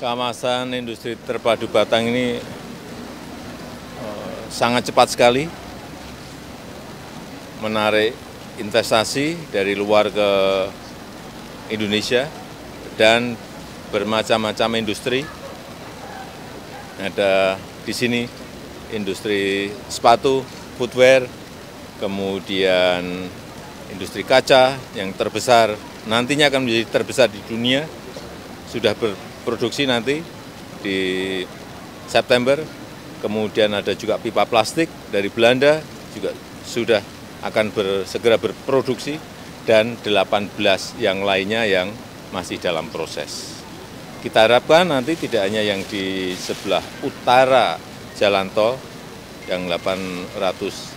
Kawasan industri terpadu Batang ini sangat cepat sekali menarik investasi dari luar ke Indonesia dan bermacam-macam industri. Ada di sini industri sepatu, footwear, kemudian industri kaca yang terbesar, nantinya akan menjadi terbesar di dunia, sudah berproduksi nanti di September. Kemudian ada juga pipa plastik dari Belanda, juga sudah akan segera berproduksi, dan 18 yang lainnya yang masih dalam proses. Kita harapkan nanti tidak hanya yang di sebelah utara jalan tol yang 800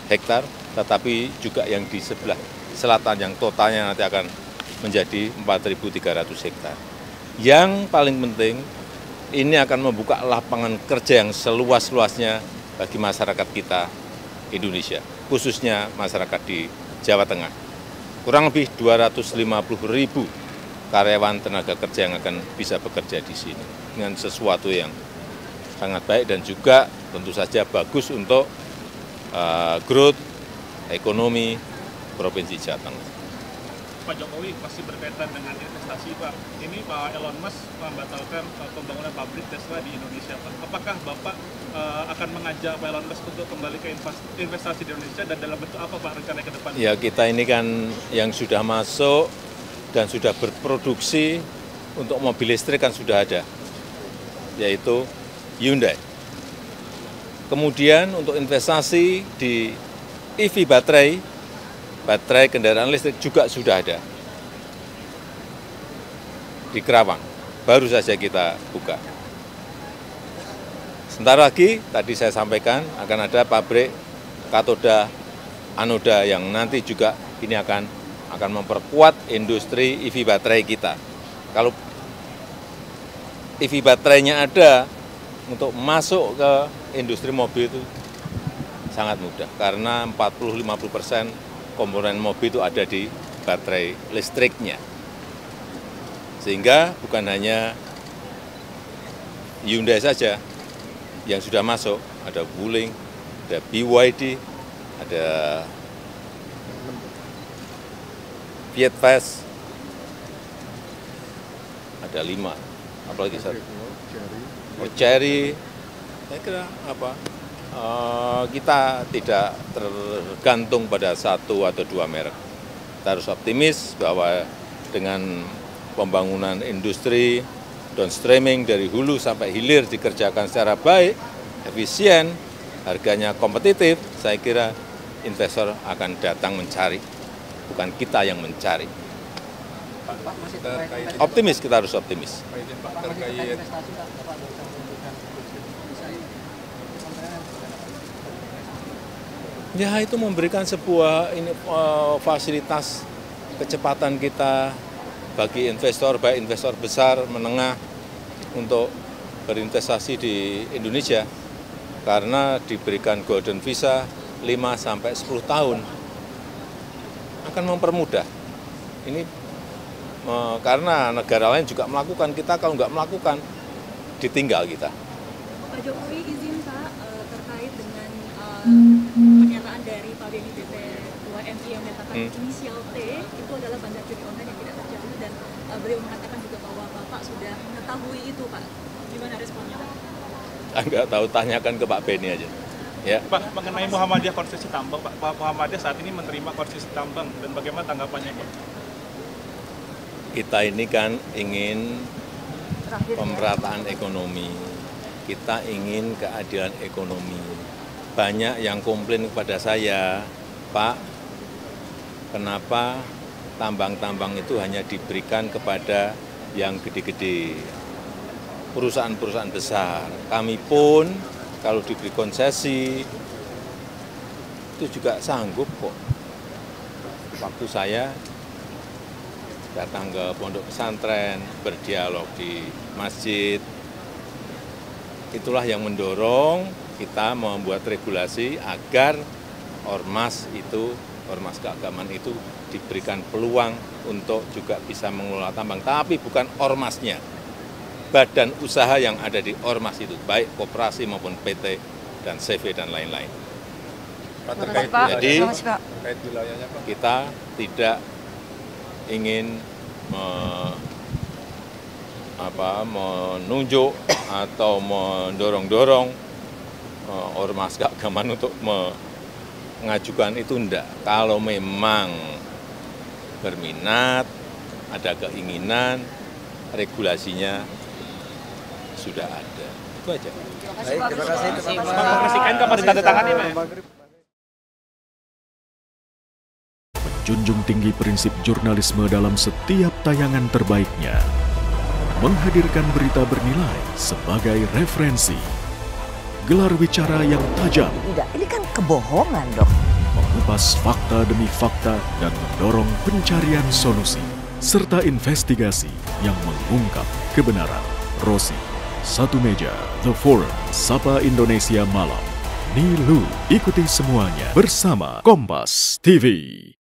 hektar, tetapi juga yang di sebelah selatan yang totalnya nanti akan menjadi 4.300 hektar. Yang paling penting, ini akan membuka lapangan kerja yang seluas-luasnya bagi masyarakat kita Indonesia, khususnya masyarakat di Jawa Tengah. Kurang lebih 250.000 karyawan tenaga kerja yang akan bisa bekerja di sini dengan sesuatu yang sangat baik dan juga tentu saja bagus untuk growth ekonomi Provinsi Jawa Tengah. Pak Jokowi masih berkaitan dengan investasi, Pak. Ini Pak Elon Musk membatalkan pembangunan pabrik Tesla di Indonesia, Pak. Apakah Bapak akan mengajak Pak Elon Musk untuk kembali ke investasi di Indonesia dan dalam bentuk apa, Pak, rencana ke depan? Ya, kita ini kan yang sudah masuk dan sudah berproduksi untuk mobil listrik kan sudah ada, yaitu Hyundai. Kemudian untuk investasi di EV baterai kendaraan listrik juga sudah ada di Kerawang, baru saja kita buka. Sebentar lagi, tadi saya sampaikan, akan ada pabrik katoda anoda yang nanti juga ini akan memperkuat industri EV baterai kita. Kalau EV baterainya ada, untuk masuk ke industri mobil itu sangat mudah, karena 40-50% komponen mobil itu ada di baterai listriknya. Sehingga bukan hanya Hyundai saja yang sudah masuk, ada Wuling, ada BYD, ada Fiat Fast, ada 5, apalagi satu, Chery. Saya kira kita tidak tergantung pada satu atau dua merek. Kita harus optimis bahwa dengan pembangunan industri downstreaming dari hulu sampai hilir dikerjakan secara baik, efisien, harganya kompetitif, saya kira investor akan datang mencari, bukan kita yang mencari. Optimis, kita harus optimis. Ya, itu memberikan sebuah fasilitas kecepatan kita bagi investor, baik investor besar, menengah, untuk berinvestasi di Indonesia, karena diberikan golden visa 5-10 tahun, akan mempermudah. Ini karena negara lain juga melakukan, kita kalau nggak melakukan, ditinggal kita. Pak Jokowi izin, Pak, terkait dengan pernyataan dari Pak Beni BP2 MI yang menyatakan inisial T itu adalah bandar judi online yang tidak terjadi, dan beliau mengatakan juga bahwa Bapak sudah mengetahui itu, Pak. Gimana responnya, Pak? Nggak tahu, tanyakan ke Pak Beni aja. Ya. Pak, mengenai Muhammadiyah konsesi tambang, Pak Muhammadiyah saat ini menerima konsesi tambang, dan bagaimana tanggapannya, Pak? Kita ini kan ingin pemerataan ekonomi, kita ingin keadilan ekonomi. Banyak yang komplain kepada saya, Pak, kenapa tambang-tambang itu hanya diberikan kepada yang gede-gede, perusahaan-perusahaan besar. Kami pun kalau diberi konsesi, itu juga sanggup kok. Waktu saya datang ke pondok pesantren, berdialog di masjid, itulah yang mendorong kita membuat regulasi agar ormas keagamaan itu diberikan peluang untuk juga bisa mengelola tambang, tapi bukan ormasnya. Badan usaha yang ada di ormas itu, baik koperasi maupun PT dan CV dan lain-lain. Jadi kita tidak ingin menunjuk atau mendorong-dorong ormas keagamaan untuk mengajukan itu, enggak. Kalau memang berminat, ada keinginan, regulasinya sudah ada. Itu aja. Baik, terima kasih. Memastikan kapan ditandatangani, Pak? Menjunjung tinggi prinsip jurnalisme dalam setiap tayangan terbaiknya. Menghadirkan berita bernilai sebagai referensi. Gelar bicara yang tajam. Tidak, ini kan kebohongan, Dok. Mengupas fakta demi fakta dan mendorong pencarian solusi. Serta investigasi yang mengungkap kebenaran. Rosi, Satu Meja, The Forum, Sapa Indonesia Malam. Nilu, ikuti semuanya bersama Kompas TV.